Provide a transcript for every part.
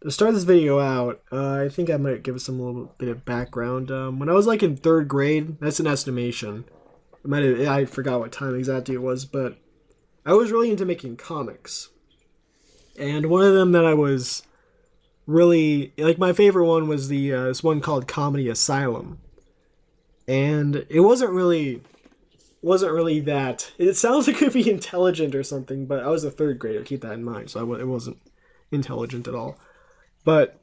To start this video out, I think I might give some little bit of background. When I was like in third grade, that's an estimation. I forgot what time exactly it was, but I was really into making comics. And one of them that I was really like, my favorite one was this one called Comedy Asylum. And it wasn't really that. It sounds like it could be intelligent or something, but I was a third grader. Keep that in mind. So it wasn't intelligent at all. But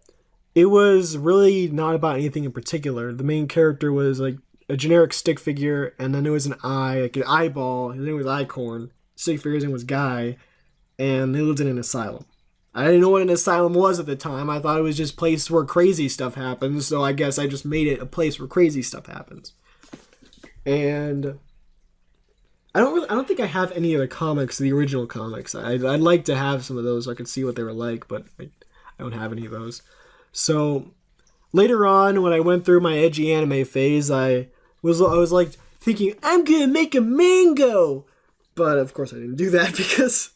it was really not about anything in particular. The main character was like a generic stick figure, and then there was an eye, like an eyeball. His name was Icorn. Stick figure's name was Guy, and they lived in an asylum. I didn't know what an asylum was at the time. I thought it was just a place where crazy stuff happens, so I guess I just made it a place where crazy stuff happens. And I don't think I have any of the comics, the original comics. I'd like to have some of those so I could see what they were like, but I don't have any of those. So later on, when I went through my edgy anime phase, I was like thinking, I'm gonna make a mango, but of course I didn't do that because.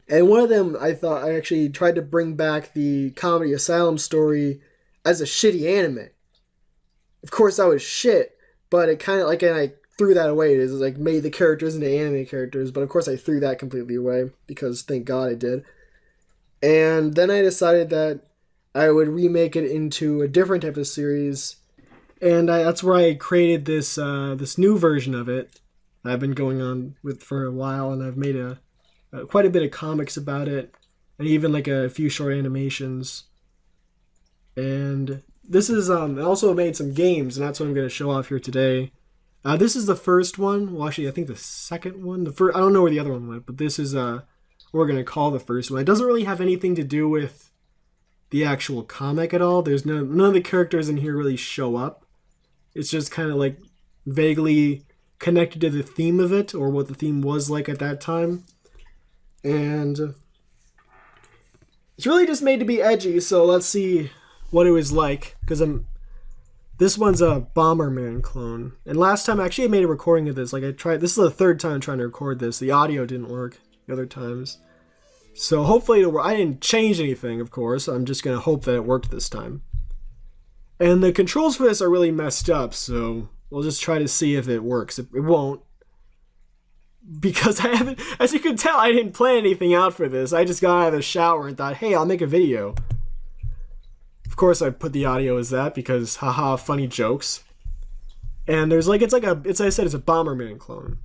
And one of them, I thought I actually tried to bring back the Comedy Asylum story as a shitty anime. Of course, that was shit, but it kind of like, and I threw that away. It was like made the characters into anime characters, but of course I threw that completely away because thank God I did. And then I decided that I would remake it into a different type of series, and that's where I created this new version of it. I've been going on with for a while, and I've made quite a bit of comics about it, and even like a few short animations. And this is I also made some games, and that's what I'm going to show off here today. This is the first one. Well, actually, I think the second one. The first, I don't know where the other one went, but this is what we're going to call the first one. It doesn't really have anything to do with the actual comic at all. There's none of the characters in here really show up. It's just kind of like vaguely connected to the theme of it, or what the theme was like at that time. And it's really just made to be edgy, so let's see what it was like, because this one's a Bomberman clone. And last time, actually, I made a recording of this. Like, this is the third time trying to record this. The audio didn't work the other times. So hopefully it'll work. I didn't change anything, of course. I'm just going to hope that it worked this time. And the controls for this are really messed up, so we'll just try to see if it works. It won't. Because I haven't, as you can tell, I didn't plan anything out for this. I just got out of the shower and thought, hey, I'll make a video. Of course, I put the audio as that because, haha, funny jokes. And there's like, it's I said, it's a Bomberman clone.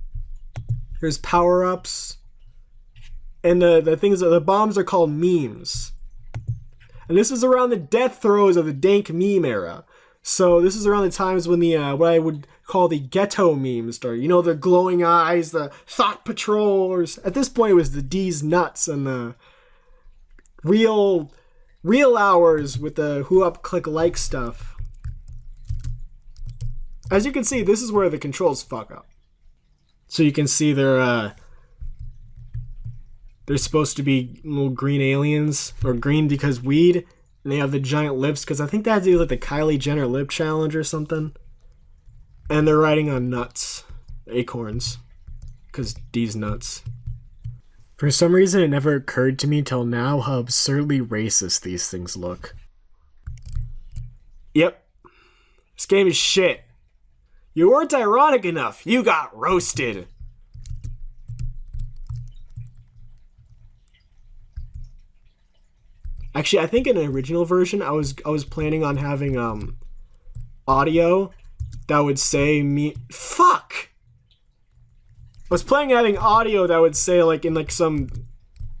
There's power-ups. And the things, the bombs are called memes. And this is around the death throes of the dank meme era. So this is around the times when the, what I would call the ghetto memes started. You know, the glowing eyes, the thought patrollers. At this point, it was the D's nuts and the real hours with the who up click like stuff. As you can see, this is where the controls fuck up. So you can see they're supposed to be little green aliens, or green because weed, and they have the giant lips, because I think that has to do with like the Kylie Jenner lip challenge or something. And they're riding on nuts, acorns, because D's nuts. For some reason, it never occurred to me till now how absurdly racist these things look. Yep. This game is shit. You weren't ironic enough. You got roasted. Actually, I think in an original version, I was planning on having audio that would say me. Fuck. I was planning on having audio that would say like in like some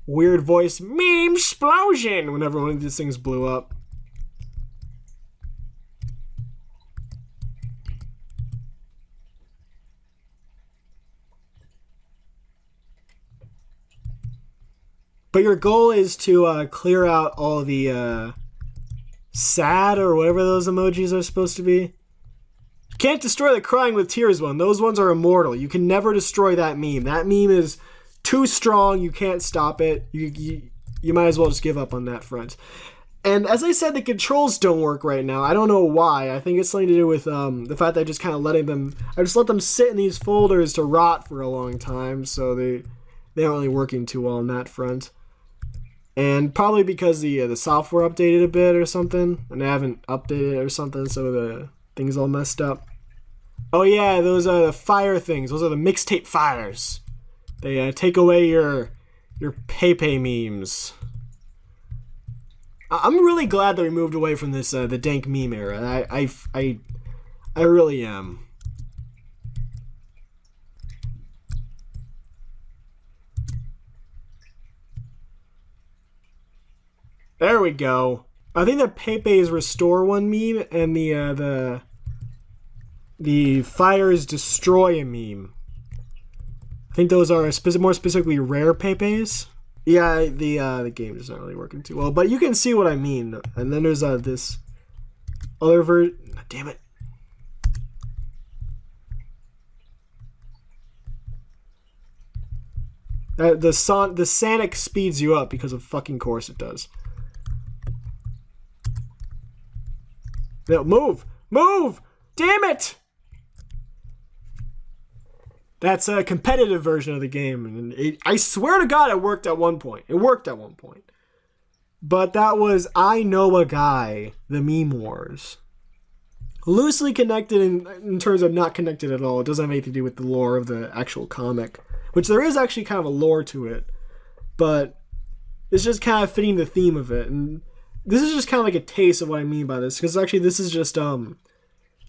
weird voice, meme explosion, whenever one of these things blew up. But your goal is to clear out all the sad or whatever those emojis are supposed to be. You can't destroy the crying with tears one. Those ones are immortal. You can never destroy that meme. That meme is too strong. You can't stop it. You might as well just give up on that front. And as I said, the controls don't work right now. I don't know why. I think it's something to do with the fact that I just kind of I just let them sit in these folders to rot for a long time. So they aren't really working too well on that front. And probably because the software updated a bit or something, and they haven't updated it or something, so the thing's all messed up. Oh yeah, those are the fire things. Those are the mixtape fires. They take away your Pepe memes. I'm really glad that we moved away from this the dank meme era. I really am. There we go. I think that Pepe's Restore one meme and the Fires Destroy a meme. I think those are more specifically rare Pepes. Yeah, the game is not really working too well, but you can see what I mean. And then there's this other version. Damn it. The Sonic speeds you up because of fucking course it does. No, move! Move! Damn it! That's a competitive version of the game, and I swear to God it worked at one point. It worked at one point. But that was I Know a Guy, the Meme Wars. Loosely connected in terms of not connected at all. It doesn't have anything to do with the lore of the actual comic, which there is actually kind of a lore to it, but it's just kind of fitting the theme of it. And this is just kind of like a taste of what I mean by this, because actually this is just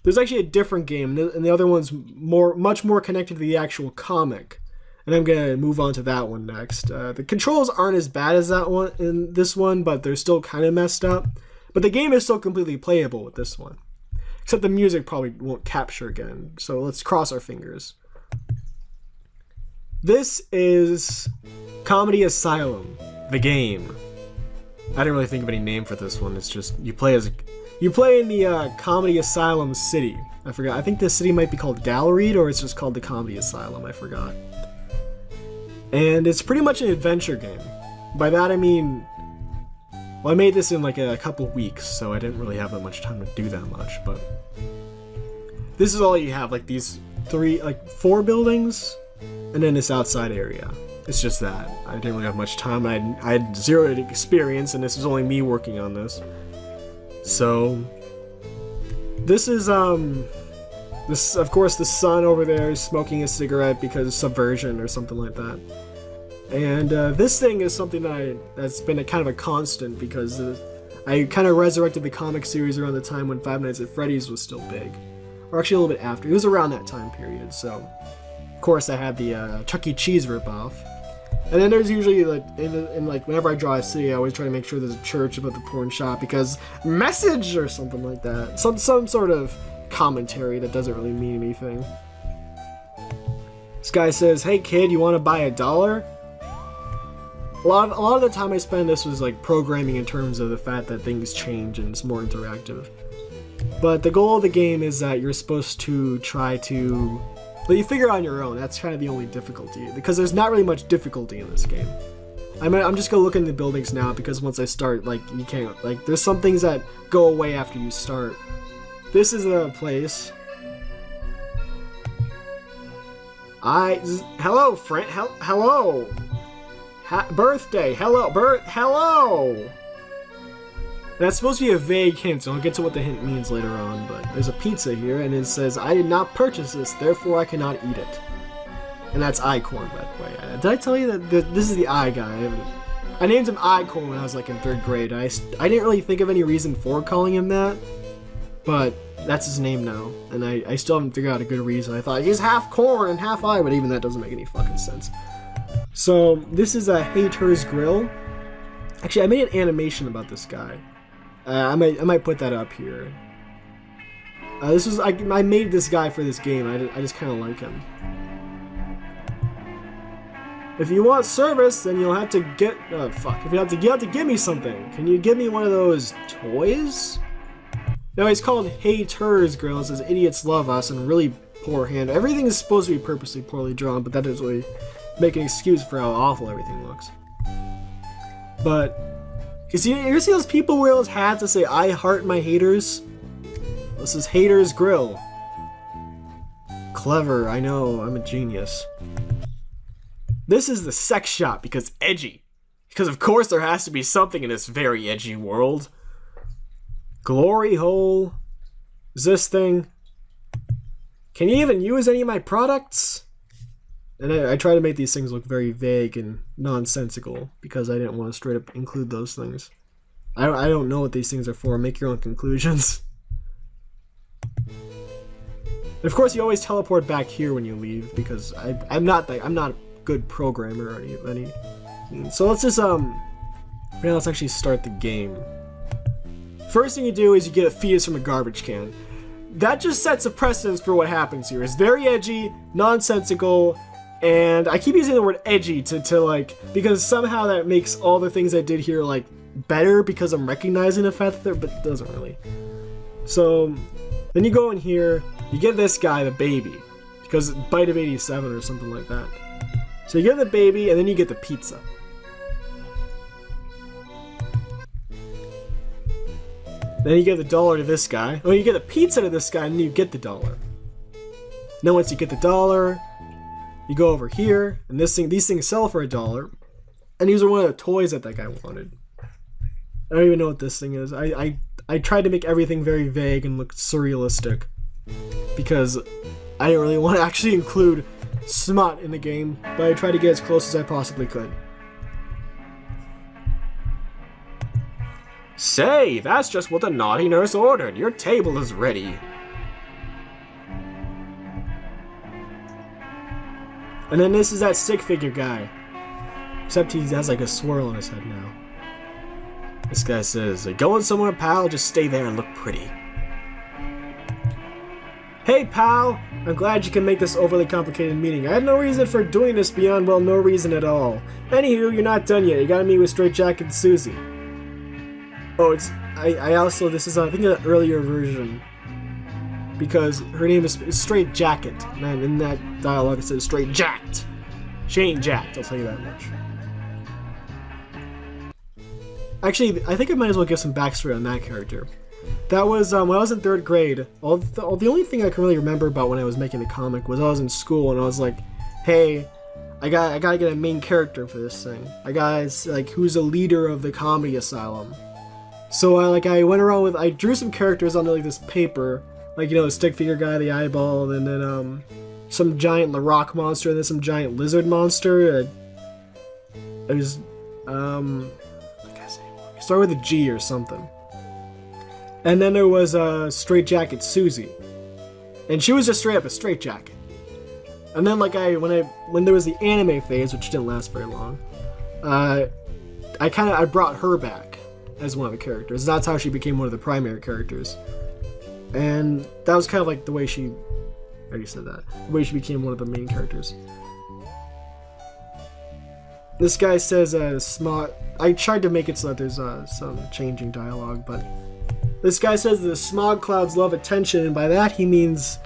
there's actually a different game, and the other one's much more connected to the actual comic, and I'm gonna move on to that one next. The controls aren't as bad as that one in this one, but they're still kind of messed up. But the game is still completely playable with this one, except the music probably won't capture again. So let's cross our fingers. This is Comedy Asylum, the game. I didn't really think of any name for this one. It's just you play in the Comedy Asylum city. I forgot. I think the city might be called Gallery, or it's just called the Comedy Asylum. I forgot. And it's pretty much an adventure game. By that I mean, well, I made this in like a couple weeks, so I didn't really have that much time to do that much. But this is all you have, like these 4 buildings, and then this outside area. It's just that. I didn't really have much time. I had 0 experience, and this is only me working on this. So, this is, this, of course, the son over there is smoking a cigarette because of subversion or something like that. And this thing is something that's been a kind of a constant because I kind of resurrected the comic series around the time when Five Nights at Freddy's was still big. Or actually a little bit after. It was around that time period, so... Of course, I had the Chuck E. Cheese ripoff. And then there's usually, like, like, whenever I draw a city, I always try to make sure there's a church above the porn shop because message or something like that. Some sort of commentary that doesn't really mean anything. This guy says, "Hey kid, you want to buy $1?" A lot of the time I spend this was like programming in terms of the fact that things change and it's more interactive. But the goal of the game is that you're supposed to try to... But you figure it out on your own. That's kind of the only difficulty, because there's not really much difficulty in this game. I'm just gonna look in the buildings now, because once I start, like, you can't, like, there's some things that go away after you start. This is a place. Hello, friend. Hello. Birthday. Hello. That's supposed to be a vague hint, so I'll get to what the hint means later on, but there's a pizza here, and it says, "I did not purchase this, therefore I cannot eat it." And that's Icorn, by the way. Did I tell you that this is the I guy? I named him Icorn when I was like in 3rd grade. I didn't really think of any reason for calling him that, but that's his name now, and I still haven't figured out a good reason. I thought he's half corn and half I, but even that doesn't make any fucking sense. So, this is a Hater's Grill. Actually, I made an animation about this guy. I might put that up here. I made this guy for this game. I just kind of like him. If you want service, then you'll have to get. Oh fuck! You have to give me something. Can you give me one of those toys? No, it's called Hater's Grill. It says idiots love us and really poor hand. Everything is supposed to be purposely poorly drawn, but that doesn't really make an excuse for how awful everything looks. But. Cause you ever see those people wear those hats that say "I heart my haters"? This is Hater's Grill. Clever, I know, I'm a genius. This is the sex shop because edgy. Because of course there has to be something in this very edgy world. Glory hole. Is this thing? Can you even use any of my products? And I try to make these things look very vague and nonsensical because I didn't want to straight up include those things. I don't know what these things are for. Make your own conclusions. And of course, you always teleport back here when you leave because I'm not a good programmer or any. So let's just let's actually start the game. First thing you do is you get a fetus from a garbage can. That just sets a precedence for what happens here. It's very edgy, nonsensical, and I keep using the word edgy to like, because somehow that makes all the things I did here like better because I'm recognizing the fact that they're, but it doesn't really. So then you go in here, you get this guy, the baby, because bite of 87 or something like that. So you get the baby and then you get the pizza. Then you give the dollar to this guy. Well, you get the pizza to this guy, and then you get the dollar. Then once you get the dollar, you go over here, and these things sell for $1. And these are one of the toys that guy wanted. I don't even know what this thing is. I tried to make everything very vague and look surrealistic. Because I didn't really want to actually include smut in the game, but I tried to get as close as I possibly could. Say, that's just what the naughty nurse ordered. Your table is ready. And then this is that stick figure guy. Except he has like a swirl on his head now. This guy says, going somewhere, pal? Just stay there and look pretty. Hey, pal! I'm glad you can make this overly complicated meeting. I had no reason for doing this beyond, well, no reason at all. Anywho, you're not done yet. You gotta meet with Straight Jacket and Susie. Oh, I also, this is, I think, an earlier version. Because her name is Straight Jacket. And in that dialogue it says Straight Jacked. She ain't jacked, I'll tell you that much. Actually, I think I might as well give some backstory on that character. That was, when I was in 3rd grade, the only thing I can really remember about when I was making the comic was I was in school and I was like, hey, I gotta get a main character for this thing. I gotta, like, who's a leader of the comedy asylum. So I went around with, I drew some characters on like this paper, like, you know, the stick figure guy, the eyeball, and then some giant rock monster, and then some giant lizard monster. It was start with a G or something. And then there was Straight Jacket Susie, and she was just straight up a straight jacket. And then like when there was the anime phase, which didn't last very long, I brought her back as one of the characters. That's how she became one of the primary characters. And that was kind of like the way she, I already said that, the way she became one of the main characters. This guy says, smog, I tried to make it so that there's some changing dialogue, but this guy says the smog clouds love attention, and by that he means,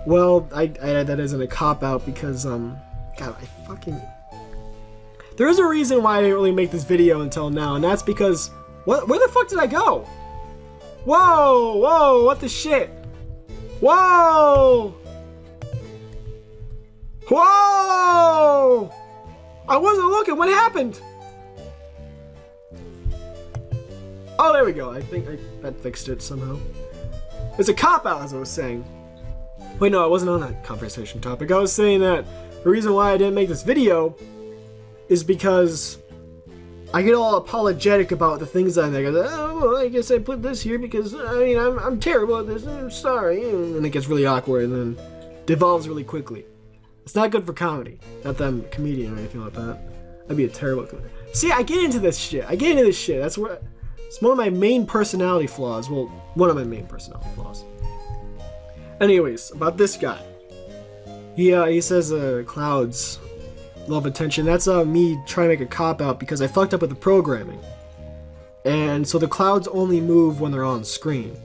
well, that isn't a cop-out because, God, there is a reason why I didn't really make this video until now, and that's because, where the fuck did I go? Whoa, what the shit? Whoa! I wasn't looking, what happened? Oh, there we go, I think that fixed it somehow. It's a cop-out, as I was saying. Wait, no, I wasn't on that conversation topic. I was saying that the reason why I didn't make this video is because I get all apologetic about the things I think. Oh, well, I guess I put this here because, I mean, I'm terrible at this, I'm sorry. And it gets really awkward and then devolves really quickly. It's not good for comedy. Not that I'm a comedian or anything like that. That'd be a terrible comedian. See, I get into this shit. That's where, it's one of my main personality flaws. Well, one of my main personality flaws. Anyways, about this guy. He says clouds love attention. That's me trying to make a cop-out because I fucked up with the programming. And so the clouds only move when they're on screen.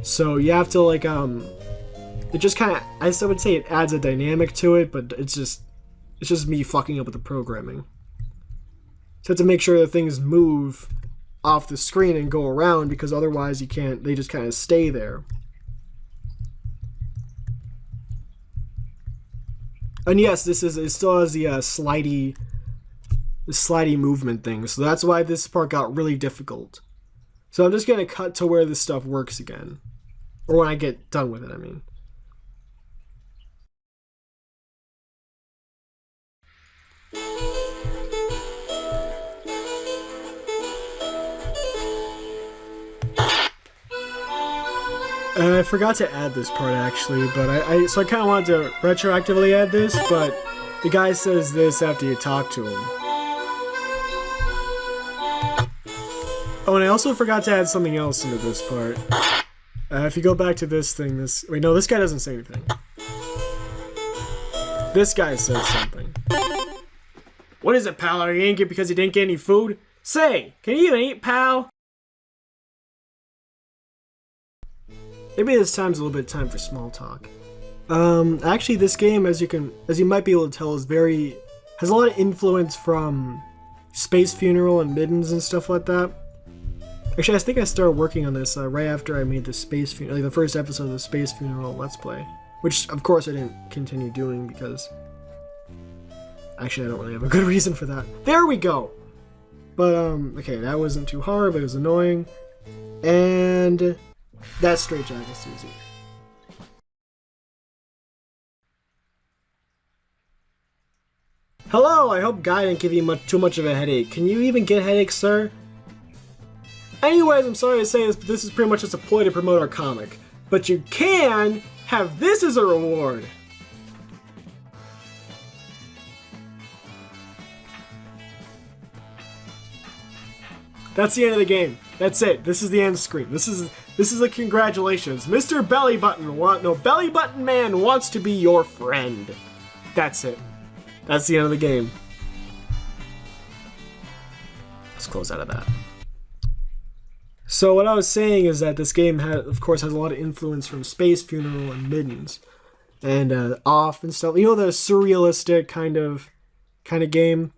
So you have to like, it just kind of, I still would say it adds a dynamic to it, but it's just me fucking up with the programming. So you have to make sure that things move off the screen and go around because otherwise you can't, they just kind of stay there. And yes, it still has the slidey slidey movement thing. So that's why this part got really difficult. So I'm just going to cut to where this stuff works again. Or when I get done with it, I mean. I forgot to add this part actually, but I kind of wanted to retroactively add this, but the guy says this after you talk to him. Oh, and I also forgot to add something else into this part. If you go back to this thing, wait, no, this guy doesn't say anything. This guy says something. What is it, pal? Are you angry because you didn't get any food? Say, can you even eat, pal? Maybe this time's a little bit of time for small talk. Actually, this game, as you might be able to tell, has a lot of influence from Space Funeral and Middens and stuff like that. Actually, I think I started working on this right after I made the Space Funeral, like the first episode of the Space Funeral Let's Play, which of course I didn't continue doing because actually I don't really have a good reason for that. There we go. But okay, that wasn't too hard, but it was annoying, and that's Straight Jacket Susie. Hello, I hope Guy didn't give you too much of a headache. Can you even get headaches, sir? Anyways, I'm sorry to say this, but this is pretty much just a ploy to promote our comic. But you can have this as a reward. That's the end of the game. That's it. This is the end screen. This is a congratulations. Mr. Belly Button Man wants to be your friend. That's it. That's the end of the game. Let's close out of that. So what I was saying is that this game of course has a lot of influence from Space Funeral and Middens and Off and stuff. You know, the surrealistic kind of game.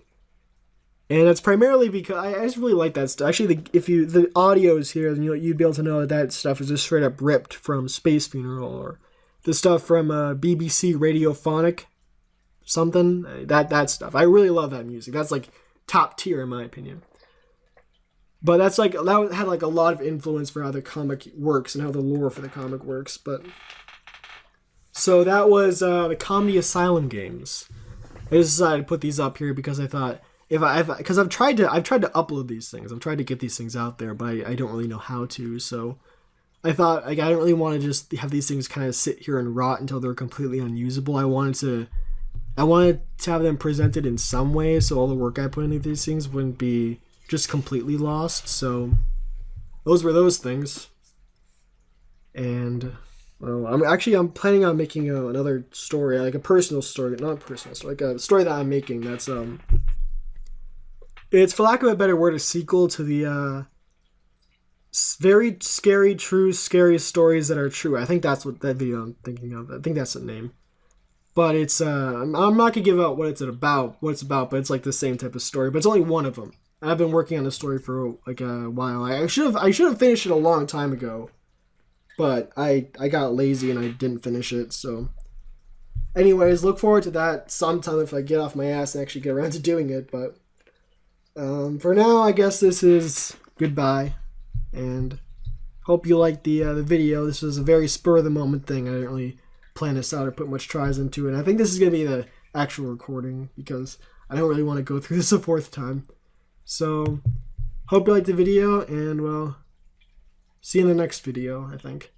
And that's primarily because I just really like that stuff. Actually, the audio is here, then you'd be able to know that stuff is just straight up ripped from Space Funeral or the stuff from BBC Radiophonic something. That stuff. I really love that music. That's like top tier in my opinion. But that had like a lot of influence for how the comic works and how the lore for the comic works. But so that was the Comedy Asylum games. I just decided to put these up here because I thought because I've tried to upload these things. I've tried to get these things out there, but I don't really know how to. So I thought I don't really want to just have these things kind of sit here and rot until they're completely unusable. I wanted to have them presented in some way, so all the work I put into these things wouldn't be just completely lost. So those were those things. And well, I'm planning on making another story, like a personal story, not a personal story, like a story that I'm making. That's it's, for lack of a better word, a sequel to the very scary, true, scary stories that are true. I think that's what that video I'm thinking of. I think that's the name. But it's I'm not gonna give out what it's about, but it's like the same type of story. But it's only one of them. I've been working on the story for like a while. I should have finished it a long time ago, but I got lazy and I didn't finish it. So, anyways, look forward to that sometime if I get off my ass and actually get around to doing it. But for now, I guess this is goodbye, and hope you liked the video. This was a very spur of the moment thing. I didn't really plan this out or put much tries into it. I think this is gonna be the actual recording because I don't really want to go through this a fourth time. So, hope you liked the video, and well, see you in the next video, I think.